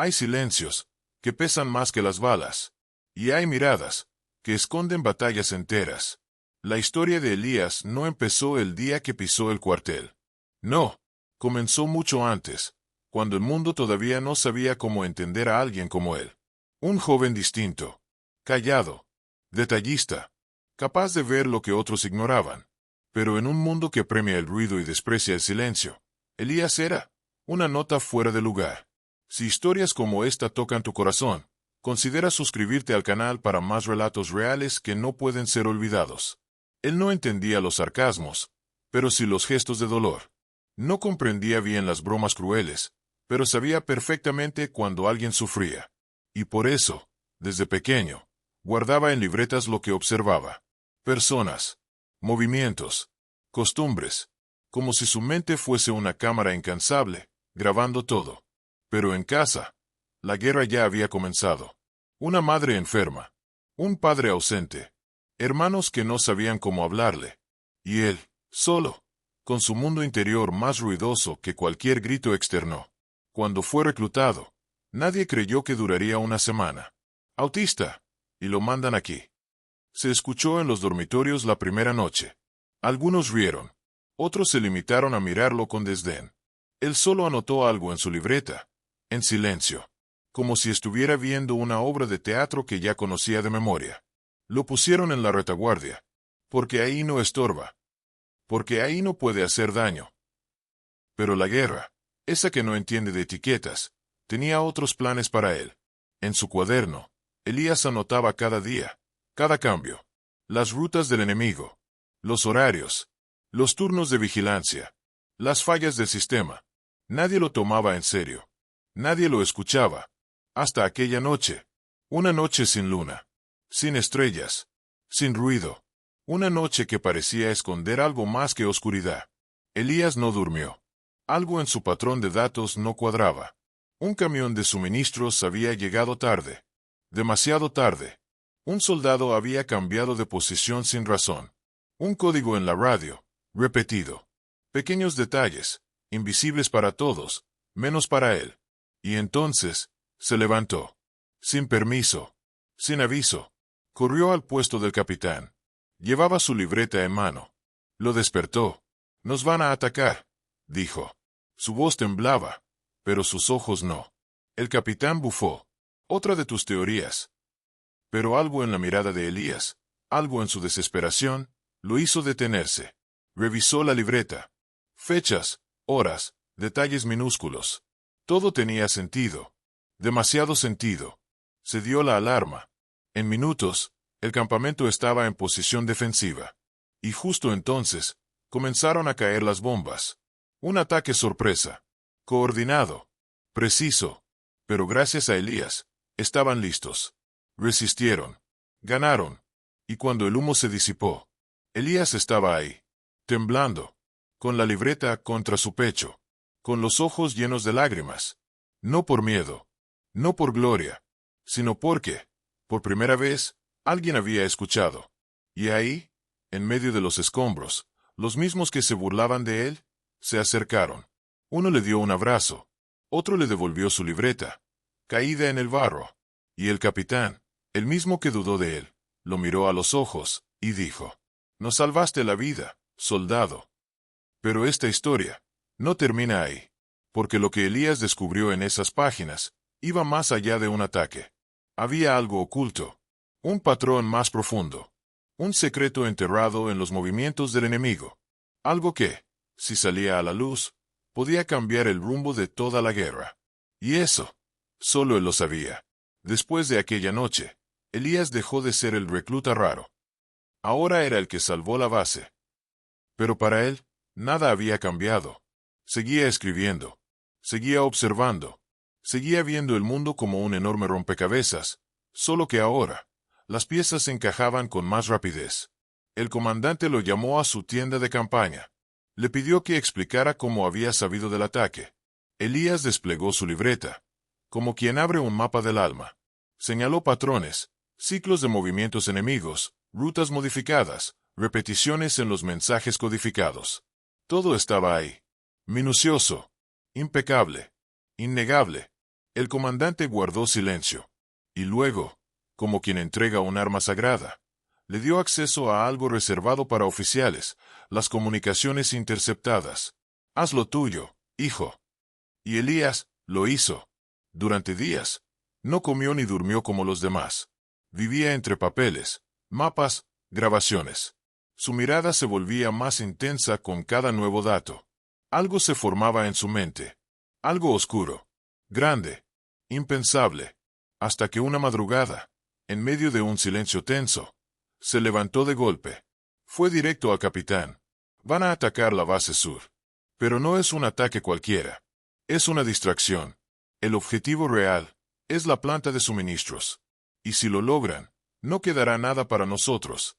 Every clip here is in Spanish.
Hay silencios, que pesan más que las balas. Y hay miradas, que esconden batallas enteras. La historia de Elías no empezó el día que pisó el cuartel. No, comenzó mucho antes, cuando el mundo todavía no sabía cómo entender a alguien como él. Un joven distinto, callado, detallista, capaz de ver lo que otros ignoraban. Pero en un mundo que premia el ruido y desprecia el silencio, Elías era una nota fuera de lugar. Si historias como esta tocan tu corazón, considera suscribirte al canal para más relatos reales que no pueden ser olvidados. Él no entendía los sarcasmos, pero sí los gestos de dolor. No comprendía bien las bromas crueles, pero sabía perfectamente cuando alguien sufría. Y por eso, desde pequeño, guardaba en libretas lo que observaba. Personas, movimientos, costumbres, como si su mente fuese una cámara incansable, grabando todo. Pero en casa, la guerra ya había comenzado. Una madre enferma, un padre ausente, hermanos que no sabían cómo hablarle, y él, solo, con su mundo interior más ruidoso que cualquier grito externo. Cuando fue reclutado, nadie creyó que duraría una semana. Autista, y lo mandan aquí. Se escuchó en los dormitorios la primera noche. Algunos rieron, otros se limitaron a mirarlo con desdén. Él solo anotó algo en su libreta, en silencio, como si estuviera viendo una obra de teatro que ya conocía de memoria. Lo pusieron en la retaguardia, porque ahí no estorba, porque ahí no puede hacer daño. Pero la guerra, esa que no entiende de etiquetas, tenía otros planes para él. En su cuaderno, Elías anotaba cada día, cada cambio, las rutas del enemigo, los horarios, los turnos de vigilancia, las fallas del sistema. Nadie lo tomaba en serio. Nadie lo escuchaba. Hasta aquella noche. Una noche sin luna, sin estrellas, sin ruido. Una noche que parecía esconder algo más que oscuridad. Elías no durmió. Algo en su patrón de datos no cuadraba. Un camión de suministros había llegado tarde. Demasiado tarde. Un soldado había cambiado de posición sin razón. Un código en la radio, repetido. Pequeños detalles, invisibles para todos, menos para él. Y entonces, se levantó. Sin permiso. Sin aviso. Corrió al puesto del capitán. Llevaba su libreta en mano. Lo despertó. «Nos van a atacar», dijo. Su voz temblaba, pero sus ojos no. El capitán bufó. «Otra de tus teorías». Pero algo en la mirada de Elías, algo en su desesperación, lo hizo detenerse. Revisó la libreta. Fechas, horas, detalles minúsculos. Todo tenía sentido. Demasiado sentido. Se dio la alarma. En minutos, el campamento estaba en posición defensiva. Y justo entonces, comenzaron a caer las bombas. Un ataque sorpresa. Coordinado. Preciso. Pero gracias a Elías, estaban listos. Resistieron. Ganaron. Y cuando el humo se disipó, Elías estaba ahí, temblando, con la libreta contra su pecho, con los ojos llenos de lágrimas. No por miedo, no por gloria, sino porque, por primera vez, alguien había escuchado. Y ahí, en medio de los escombros, los mismos que se burlaban de él, se acercaron. Uno le dio un abrazo, otro le devolvió su libreta, caída en el barro, y el capitán, el mismo que dudó de él, lo miró a los ojos, y dijo: «Nos salvaste la vida, soldado». Pero esta historia no termina ahí, porque lo que Elías descubrió en esas páginas iba más allá de un ataque. Había algo oculto, un patrón más profundo, un secreto enterrado en los movimientos del enemigo, algo que, si salía a la luz, podía cambiar el rumbo de toda la guerra. Y eso, solo él lo sabía. Después de aquella noche, Elías dejó de ser el recluta raro. Ahora era el que salvó la base. Pero para él, nada había cambiado. Seguía escribiendo. Seguía observando. Seguía viendo el mundo como un enorme rompecabezas, solo que ahora, las piezas se encajaban con más rapidez. El comandante lo llamó a su tienda de campaña. Le pidió que explicara cómo había sabido del ataque. Elías desplegó su libreta, como quien abre un mapa del alma. Señaló patrones, ciclos de movimientos enemigos, rutas modificadas, repeticiones en los mensajes codificados. Todo estaba ahí. Minucioso. Impecable. Innegable. El comandante guardó silencio. Y luego, como quien entrega un arma sagrada, le dio acceso a algo reservado para oficiales, las comunicaciones interceptadas. Haz lo tuyo, hijo. Y Elías lo hizo. Durante días, no comió ni durmió como los demás. Vivía entre papeles, mapas, grabaciones. Su mirada se volvía más intensa con cada nuevo dato. Algo se formaba en su mente. Algo oscuro, grande, impensable, hasta que una madrugada, en medio de un silencio tenso, se levantó de golpe. Fue directo al capitán. Van a atacar la base sur. Pero no es un ataque cualquiera. Es una distracción. El objetivo real es la planta de suministros. Y si lo logran, no quedará nada para nosotros.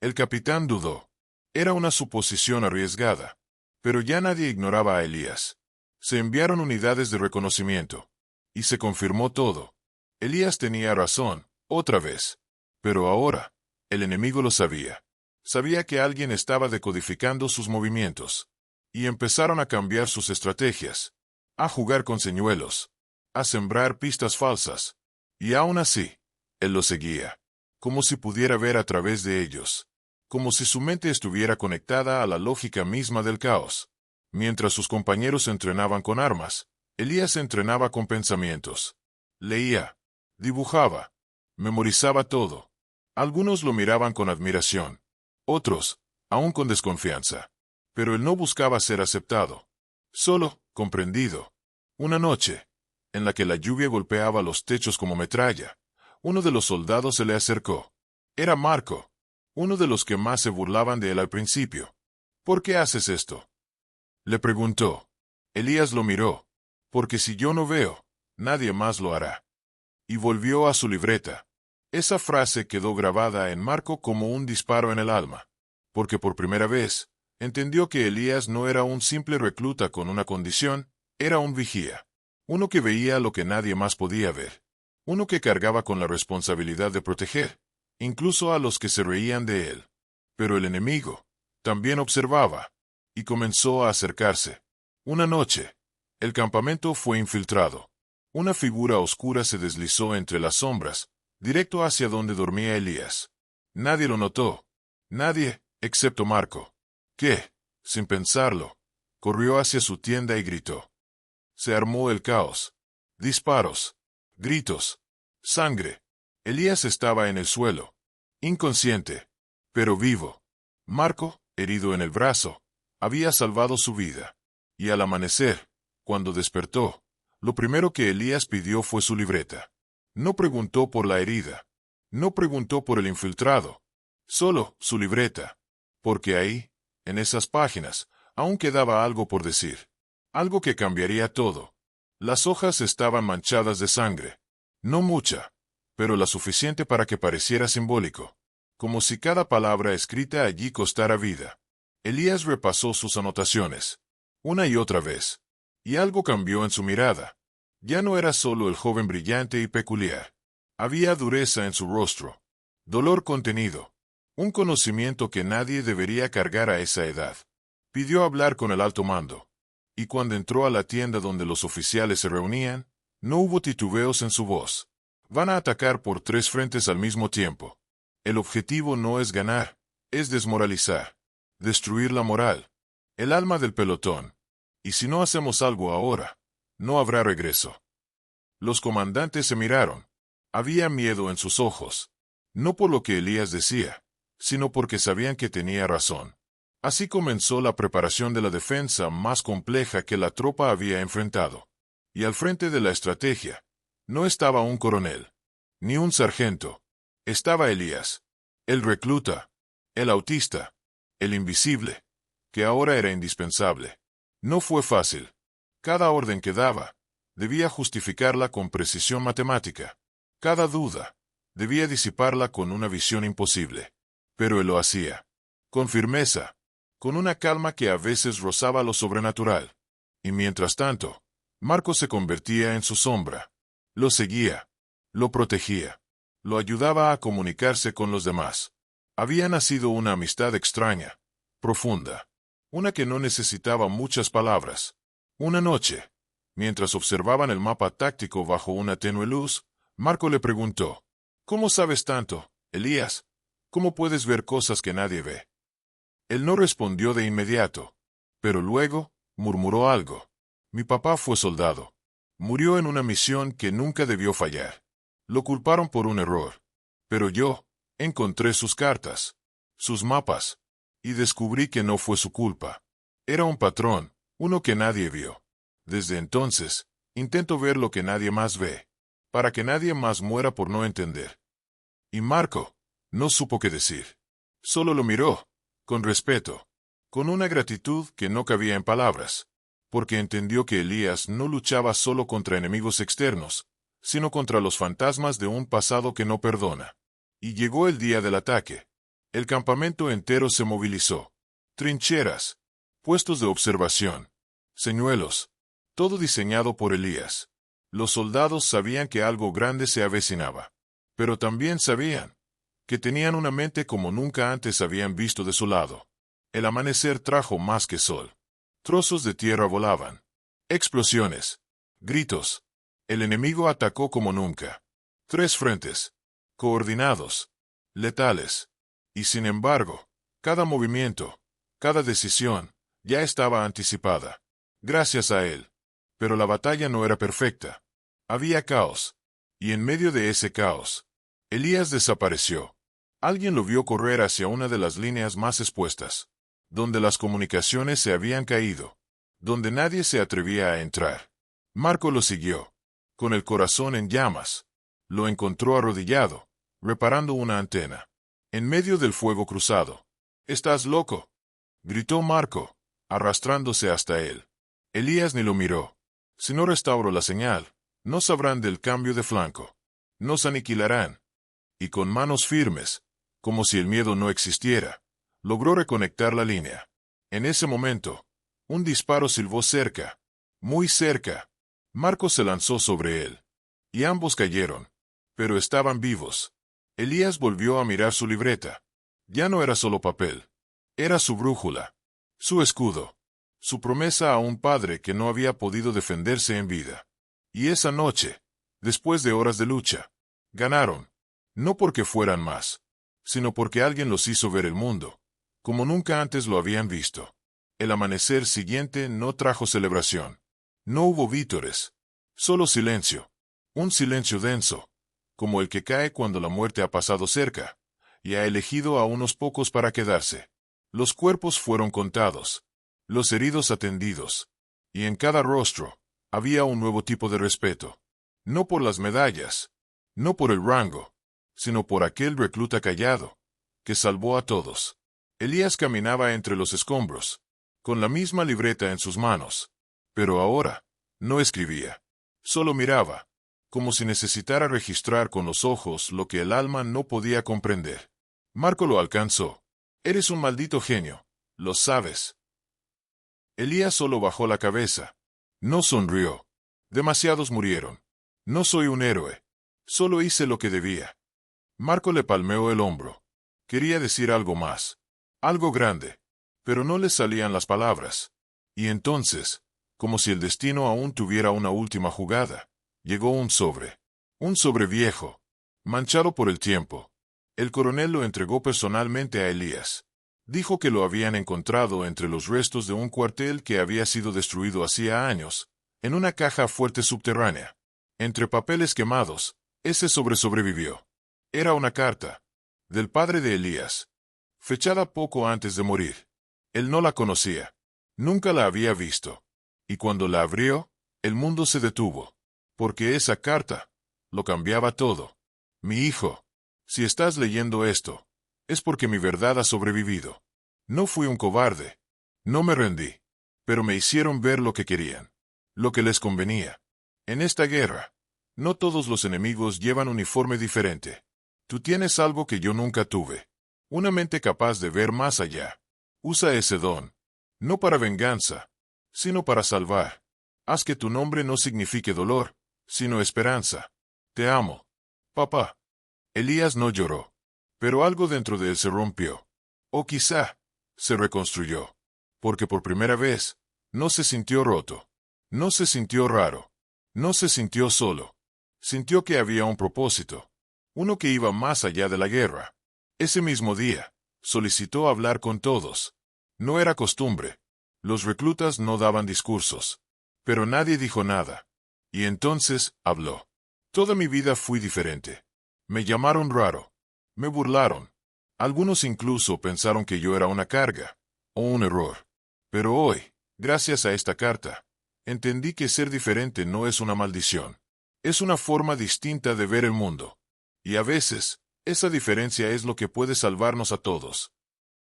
El capitán dudó. Era una suposición arriesgada. Pero ya nadie ignoraba a Elías. Se enviaron unidades de reconocimiento. Y se confirmó todo. Elías tenía razón, otra vez. Pero ahora, el enemigo lo sabía. Sabía que alguien estaba decodificando sus movimientos. Y empezaron a cambiar sus estrategias. A jugar con señuelos. A sembrar pistas falsas. Y aún así, él lo seguía. Como si pudiera ver a través de ellos. Como si su mente estuviera conectada a la lógica misma del caos. Mientras sus compañeros entrenaban con armas, Elías entrenaba con pensamientos. Leía, dibujaba, memorizaba todo. Algunos lo miraban con admiración, otros, aún con desconfianza. Pero él no buscaba ser aceptado, solo comprendido. Una noche, en la que la lluvia golpeaba los techos como metralla, uno de los soldados se le acercó. Era Marco, uno de los que más se burlaban de él al principio. ¿Por qué haces esto?, le preguntó. Elías lo miró. Porque si yo no veo, nadie más lo hará. Y volvió a su libreta. Esa frase quedó grabada en Marco como un disparo en el alma. Porque por primera vez, entendió que Elías no era un simple recluta con una condición, era un vigía. Uno que veía lo que nadie más podía ver. Uno que cargaba con la responsabilidad de proteger, incluso a los que se reían de él. Pero el enemigo también observaba. Y comenzó a acercarse. Una noche, el campamento fue infiltrado. Una figura oscura se deslizó entre las sombras, directo hacia donde dormía Elías. Nadie lo notó. Nadie, excepto Marco, que, sin pensarlo, corrió hacia su tienda y gritó. Se armó el caos. Disparos, gritos, sangre. Elías estaba en el suelo, inconsciente, pero vivo. Marco, herido en el brazo, había salvado su vida. Y al amanecer, cuando despertó, lo primero que Elías pidió fue su libreta. No preguntó por la herida. No preguntó por el infiltrado. Solo su libreta. Porque ahí, en esas páginas, aún quedaba algo por decir. Algo que cambiaría todo. Las hojas estaban manchadas de sangre. No mucha, pero la suficiente para que pareciera simbólico. Como si cada palabra escrita allí costara vida. Elías repasó sus anotaciones, una y otra vez, y algo cambió en su mirada. Ya no era solo el joven brillante y peculiar. Había dureza en su rostro, dolor contenido, un conocimiento que nadie debería cargar a esa edad. Pidió hablar con el alto mando, y cuando entró a la tienda donde los oficiales se reunían, no hubo titubeos en su voz. Van a atacar por 3 frentes al mismo tiempo. El objetivo no es ganar, es desmoralizar. Destruir la moral, el alma del pelotón. Y si no hacemos algo ahora, no habrá regreso. Los comandantes se miraron. Había miedo en sus ojos. No por lo que Elías decía, sino porque sabían que tenía razón. Así comenzó la preparación de la defensa más compleja que la tropa había enfrentado. Y al frente de la estrategia, no estaba un coronel, ni un sargento. Estaba Elías, el recluta, el autista, el invisible, que ahora era indispensable. No fue fácil. Cada orden que daba, debía justificarla con precisión matemática. Cada duda, debía disiparla con una visión imposible. Pero él lo hacía. Con firmeza, con una calma que a veces rozaba lo sobrenatural. Y mientras tanto, Marco se convertía en su sombra. Lo seguía, lo protegía, lo ayudaba a comunicarse con los demás. Había nacido una amistad extraña, profunda, una que no necesitaba muchas palabras. Una noche, Mientras observaban el mapa táctico bajo una tenue luz, Marco le preguntó: «¿Cómo sabes tanto, Elías? ¿Cómo puedes ver cosas que nadie ve?» Él no respondió de inmediato, pero luego murmuró algo. «Mi papá fue soldado. Murió en una misión que nunca debió fallar. Lo culparon por un error. Pero yo encontré sus cartas, sus mapas, y descubrí que no fue su culpa. Era un patrón, uno que nadie vio. Desde entonces, intento ver lo que nadie más ve, para que nadie más muera por no entender». Y Marco no supo qué decir. Solo lo miró, con respeto, con una gratitud que no cabía en palabras, porque entendió que Elías no luchaba solo contra enemigos externos, sino contra los fantasmas de un pasado que no perdona. Y llegó el día del ataque. El campamento entero se movilizó. Trincheras, puestos de observación, señuelos, todo diseñado por Elías. Los soldados sabían que algo grande se avecinaba, pero también sabían que tenían una mente como nunca antes habían visto de su lado. El amanecer trajo más que sol. Trozos de tierra volaban. Explosiones. Gritos. El enemigo atacó como nunca. 3 frentes. Coordinados. Letales. Y sin embargo, cada movimiento, cada decisión, ya estaba anticipada. Gracias a él. Pero la batalla no era perfecta. Había caos. Y en medio de ese caos, Elías desapareció. Alguien lo vio correr hacia una de las líneas más expuestas, donde las comunicaciones se habían caído, donde nadie se atrevía a entrar. Marco lo siguió, con el corazón en llamas. Lo encontró arrodillado, reparando una antena, en medio del fuego cruzado. «¿Estás loco?», gritó Marco, arrastrándose hasta él. Elías ni lo miró. «Si no restauro la señal, no sabrán del cambio de flanco. Nos aniquilarán». Y con manos firmes, como si el miedo no existiera, logró reconectar la línea. En ese momento, un disparo silbó cerca, muy cerca. Marco se lanzó sobre él, y ambos cayeron, pero estaban vivos. Elías volvió a mirar su libreta. Ya no era solo papel. Era su brújula, su escudo, su promesa a un padre que no había podido defenderse en vida. Y esa noche, después de horas de lucha, ganaron. No porque fueran más, sino porque alguien los hizo ver el mundo, como nunca antes lo habían visto. El amanecer siguiente no trajo celebración. No hubo vítores, solo silencio. Un silencio denso, como el que cae cuando la muerte ha pasado cerca, y ha elegido a unos pocos para quedarse. Los cuerpos fueron contados, los heridos atendidos, y en cada rostro había un nuevo tipo de respeto. No por las medallas, no por el rango, sino por aquel recluta callado, que salvó a todos. Elías caminaba entre los escombros, con la misma libreta en sus manos, pero ahora no escribía, solo miraba, como si necesitara registrar con los ojos lo que el alma no podía comprender. Marco lo alcanzó. «Eres un maldito genio, lo sabes». Elías solo bajó la cabeza. No sonrió. «Demasiados murieron. No soy un héroe. Solo hice lo que debía». Marco le palmeó el hombro. Quería decir algo más, algo grande, pero no le salían las palabras. Y entonces, como si el destino aún tuviera una última jugada, llegó un sobre viejo, manchado por el tiempo. El coronel lo entregó personalmente a Elías. Dijo que lo habían encontrado entre los restos de un cuartel que había sido destruido hacía años, en una caja fuerte subterránea. Entre papeles quemados, ese sobrevivió. Era una carta, del padre de Elías, fechada poco antes de morir. Él no la conocía, nunca la había visto, y cuando la abrió, el mundo se detuvo, porque esa carta lo cambiaba todo. «Mi hijo, si estás leyendo esto, es porque mi verdad ha sobrevivido. No fui un cobarde, no me rendí, pero me hicieron ver lo que querían, lo que les convenía. En esta guerra, no todos los enemigos llevan uniforme diferente. Tú tienes algo que yo nunca tuve, una mente capaz de ver más allá. Usa ese don, no para venganza, sino para salvar. Haz que tu nombre no signifique dolor, sino esperanza. Te amo, papá». Elías no lloró, pero algo dentro de él se rompió. O quizá, se reconstruyó, porque por primera vez, no se sintió roto. No se sintió raro. No se sintió solo. Sintió que había un propósito. Uno que iba más allá de la guerra. Ese mismo día, solicitó hablar con todos. No era costumbre. Los reclutas no daban discursos. Pero nadie dijo nada. Y entonces, habló. Toda mi vida fui diferente. Me llamaron raro. Me burlaron. Algunos incluso pensaron que yo era una carga, o un error. Pero hoy, gracias a esta carta, entendí que ser diferente no es una maldición. Es una forma distinta de ver el mundo. Y a veces, esa diferencia es lo que puede salvarnos a todos.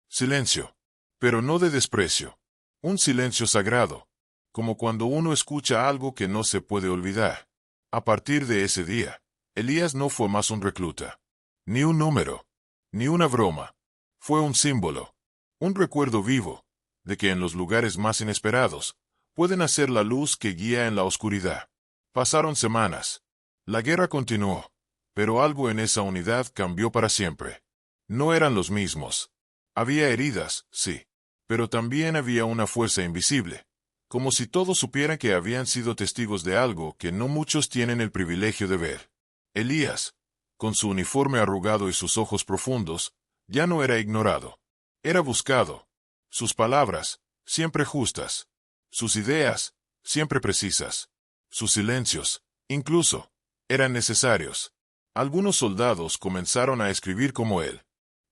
Silencio. Pero no de desprecio. Un silencio sagrado. Como cuando uno escucha algo que no se puede olvidar. A partir de ese día, Elías no fue más un recluta. Ni un número. Ni una broma. Fue un símbolo. Un recuerdo vivo, de que en los lugares más inesperados, pueden hacer la luz que guía en la oscuridad. Pasaron semanas. La guerra continuó, pero algo en esa unidad cambió para siempre. No eran los mismos. Había heridas, sí, pero también había una fuerza invisible, como si todos supieran que habían sido testigos de algo que no muchos tienen el privilegio de ver. Elías, con su uniforme arrugado y sus ojos profundos, ya no era ignorado. Era buscado. Sus palabras, siempre justas. Sus ideas, siempre precisas. Sus silencios, incluso, eran necesarios. Algunos soldados comenzaron a escribir como él.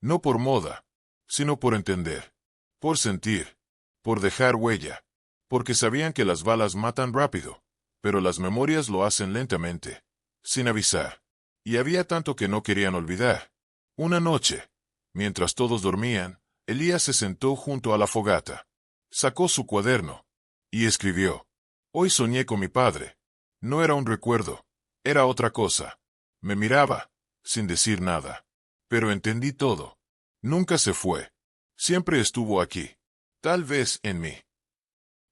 No por moda, sino por entender. Por sentir. Por dejar huella. Porque sabían que las balas matan rápido, pero las memorias lo hacen lentamente, sin avisar. Y había tanto que no querían olvidar. Una noche, mientras todos dormían, Elías se sentó junto a la fogata. Sacó su cuaderno. Y escribió. Hoy soñé con mi padre. No era un recuerdo. Era otra cosa. Me miraba, sin decir nada. Pero entendí todo. Nunca se fue. Siempre estuvo aquí. Tal vez en mí.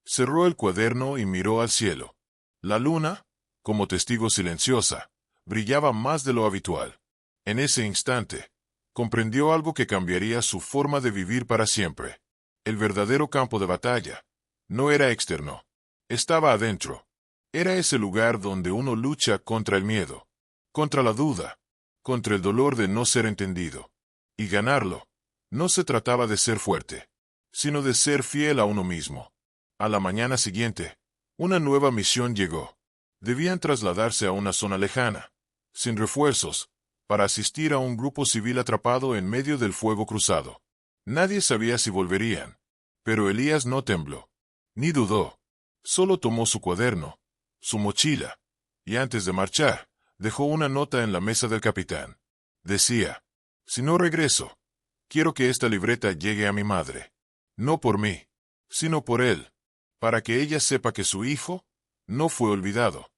Cerró el cuaderno y miró al cielo. La luna, como testigo silenciosa, brillaba más de lo habitual. En ese instante, comprendió algo que cambiaría su forma de vivir para siempre. El verdadero campo de batalla no era externo. Estaba adentro. Era ese lugar donde uno lucha contra el miedo, contra la duda, contra el dolor de no ser entendido. Y ganarlo, no se trataba de ser fuerte, sino de ser fiel a uno mismo. A la mañana siguiente, una nueva misión llegó. Debían trasladarse a una zona lejana, sin refuerzos, para asistir a un grupo civil atrapado en medio del fuego cruzado. Nadie sabía si volverían, pero Elías no tembló, ni dudó. Solo tomó su cuaderno, su mochila, y antes de marchar, dejó una nota en la mesa del capitán. Decía, si no regreso, quiero que esta libreta llegue a mi madre. No por mí, sino por él, para que ella sepa que su hijo no fue olvidado.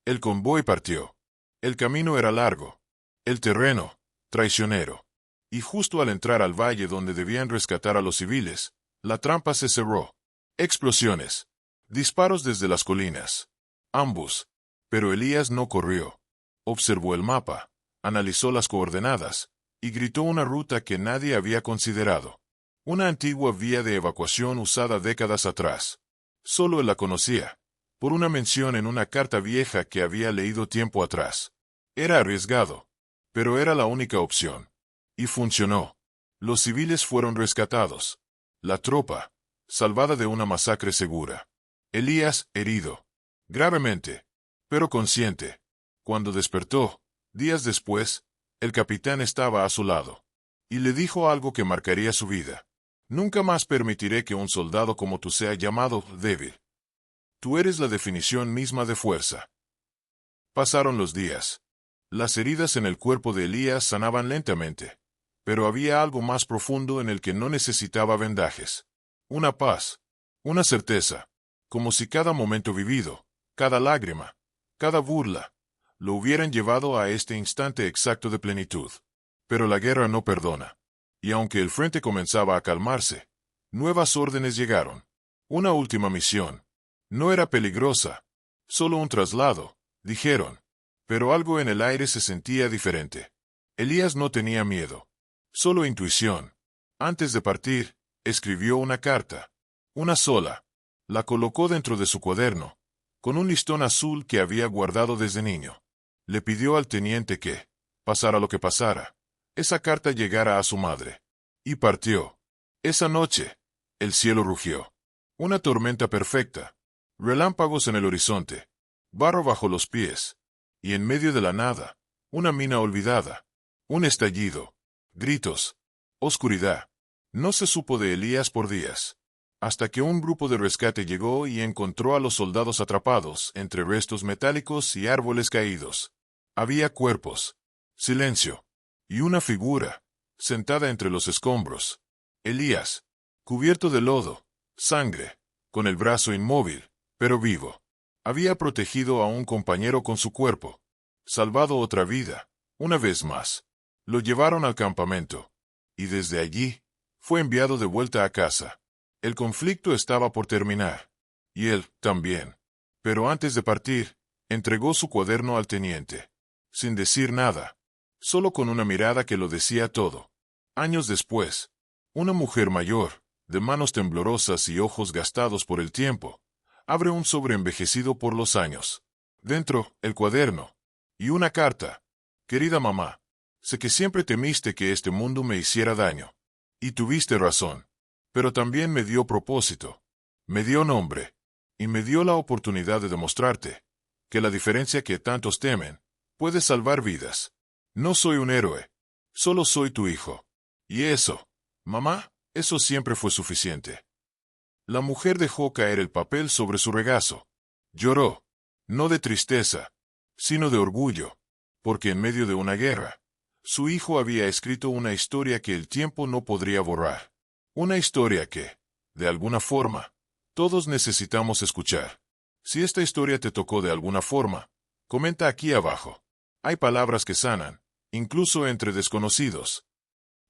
El convoy partió. El camino era largo. El terreno, traicionero. Y justo al entrar al valle donde debían rescatar a los civiles, la trampa se cerró. Explosiones. Disparos desde las colinas. Ambos. Pero Elías no corrió. Observó el mapa, analizó las coordenadas, y gritó una ruta que nadie había considerado. Una antigua vía de evacuación usada décadas atrás. Solo él la conocía, por una mención en una carta vieja que había leído tiempo atrás. Era arriesgado, pero era la única opción. Y funcionó. Los civiles fueron rescatados. La tropa, salvada de una masacre segura. Elías, herido. Gravemente, pero consciente. Cuando despertó, días después, el capitán estaba a su lado. Y le dijo algo que marcaría su vida. Nunca más permitiré que un soldado como tú sea llamado débil. Tú eres la definición misma de fuerza. Pasaron los días. Las heridas en el cuerpo de Elías sanaban lentamente, pero había algo más profundo en el que no necesitaba vendajes. Una paz, una certeza, como si cada momento vivido, cada lágrima, cada burla, lo hubieran llevado a este instante exacto de plenitud. Pero la guerra no perdona. Y aunque el frente comenzaba a calmarse, nuevas órdenes llegaron. Una última misión. No era peligrosa, solo un traslado, dijeron. Pero algo en el aire se sentía diferente. Elías no tenía miedo, solo intuición. Antes de partir, escribió una carta. Una sola. La colocó dentro de su cuaderno, con un listón azul que había guardado desde niño. Le pidió al teniente que, pasara lo que pasara, esa carta llegara a su madre. Y partió. Esa noche, el cielo rugió. Una tormenta perfecta. Relámpagos en el horizonte. Barro bajo los pies. Y en medio de la nada, una mina olvidada. Un estallido. Gritos. Oscuridad. No se supo de Elías por días. Hasta que un grupo de rescate llegó y encontró a los soldados atrapados entre restos metálicos y árboles caídos. Había cuerpos. Silencio. Y una figura, sentada entre los escombros. Elías, cubierto de lodo, sangre, con el brazo inmóvil, pero vivo. Había protegido a un compañero con su cuerpo. Salvado otra vida, una vez más. Lo llevaron al campamento. Y desde allí, fue enviado de vuelta a casa. El conflicto estaba por terminar. Y él, también. Pero antes de partir, entregó su cuaderno al teniente. Sin decir nada. Solo con una mirada que lo decía todo. Años después, una mujer mayor, de manos temblorosas y ojos gastados por el tiempo, abre un sobre envejecido por los años. Dentro, el cuaderno. Y una carta. Querida mamá, sé que siempre temiste que este mundo me hiciera daño. Y tuviste razón. Pero también me dio propósito. Me dio nombre. Y me dio la oportunidad de demostrarte que la diferencia que tantos temen puede salvar vidas. No soy un héroe. Solo soy tu hijo. Y eso, mamá, eso siempre fue suficiente. La mujer dejó caer el papel sobre su regazo. Lloró. No de tristeza, sino de orgullo. Porque en medio de una guerra, su hijo había escrito una historia que el tiempo no podría borrar. Una historia que, de alguna forma, todos necesitamos escuchar. Si esta historia te tocó de alguna forma, comenta aquí abajo. Hay palabras que sanan, incluso entre desconocidos.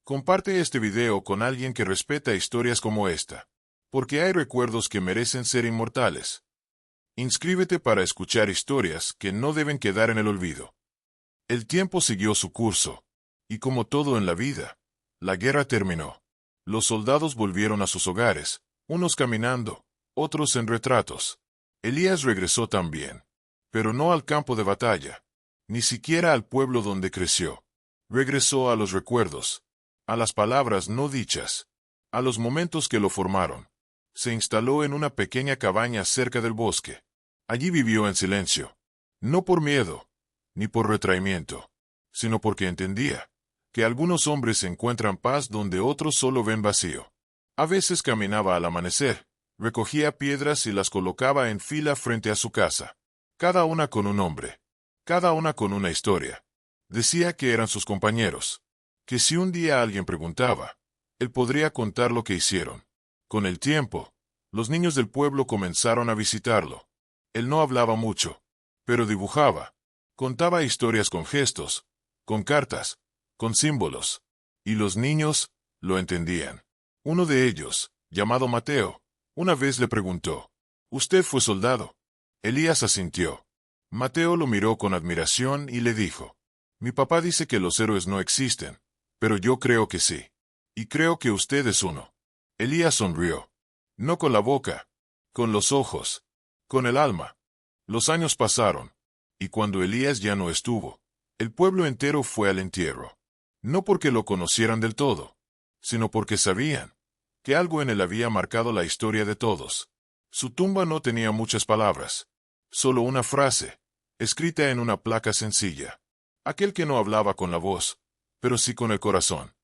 Comparte este video con alguien que respeta historias como esta, porque hay recuerdos que merecen ser inmortales. Inscríbete para escuchar historias que no deben quedar en el olvido. El tiempo siguió su curso, y como todo en la vida, la guerra terminó. Los soldados volvieron a sus hogares, unos caminando, otros en retratos. Elías regresó también, pero no al campo de batalla, ni siquiera al pueblo donde creció. Regresó a los recuerdos, a las palabras no dichas, a los momentos que lo formaron. Se instaló en una pequeña cabaña cerca del bosque. Allí vivió en silencio, no por miedo, ni por retraimiento, sino porque entendía que algunos hombres encuentran paz donde otros solo ven vacío. A veces caminaba al amanecer, recogía piedras y las colocaba en fila frente a su casa, cada una con un nombre, cada una con una historia. Decía que eran sus compañeros, que si un día alguien preguntaba, él podría contar lo que hicieron. Con el tiempo, los niños del pueblo comenzaron a visitarlo. Él no hablaba mucho, pero dibujaba, contaba historias con gestos, con cartas, con símbolos, y los niños lo entendían. Uno de ellos, llamado Mateo, una vez le preguntó, ¿usted fue soldado? Elías asintió. Mateo lo miró con admiración y le dijo, mi papá dice que los héroes no existen, pero yo creo que sí. Y creo que usted es uno. Elías sonrió. No con la boca, con los ojos, con el alma. Los años pasaron, y cuando Elías ya no estuvo, el pueblo entero fue al entierro. No porque lo conocieran del todo, sino porque sabían que algo en él había marcado la historia de todos. Su tumba no tenía muchas palabras, solo una frase, escrita en una placa sencilla. Aquel que no hablaba con la voz, pero sí con el corazón.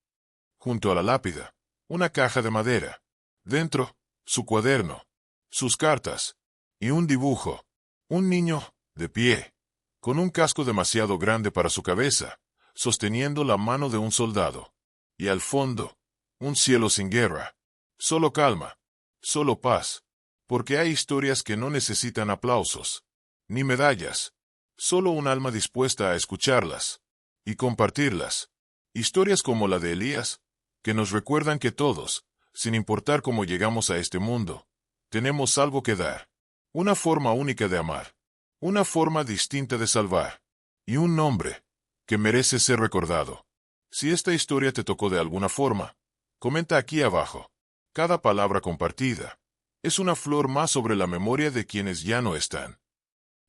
Junto a la lápida, una caja de madera. Dentro, su cuaderno, sus cartas, y un dibujo. Un niño, de pie, con un casco demasiado grande para su cabeza, sosteniendo la mano de un soldado. Y al fondo, un cielo sin guerra. Solo calma, solo paz. Porque hay historias que no necesitan aplausos, ni medallas. Solo un alma dispuesta a escucharlas y compartirlas. Historias como la de Elías, que nos recuerdan que todos, sin importar cómo llegamos a este mundo, tenemos algo que dar. Una forma única de amar. Una forma distinta de salvar. Y un nombre que merece ser recordado. Si esta historia te tocó de alguna forma, comenta aquí abajo. Cada palabra compartida es una flor más sobre la memoria de quienes ya no están.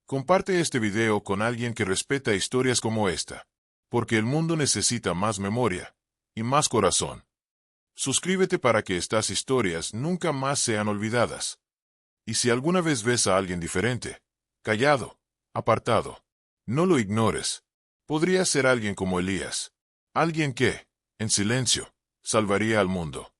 Comparte este video con alguien que respeta historias como esta, porque el mundo necesita más memoria y más corazón. Suscríbete para que estas historias nunca más sean olvidadas. Y si alguna vez ves a alguien diferente, callado, apartado, no lo ignores. Podría ser alguien como Elías, alguien que, en silencio, salvaría al mundo.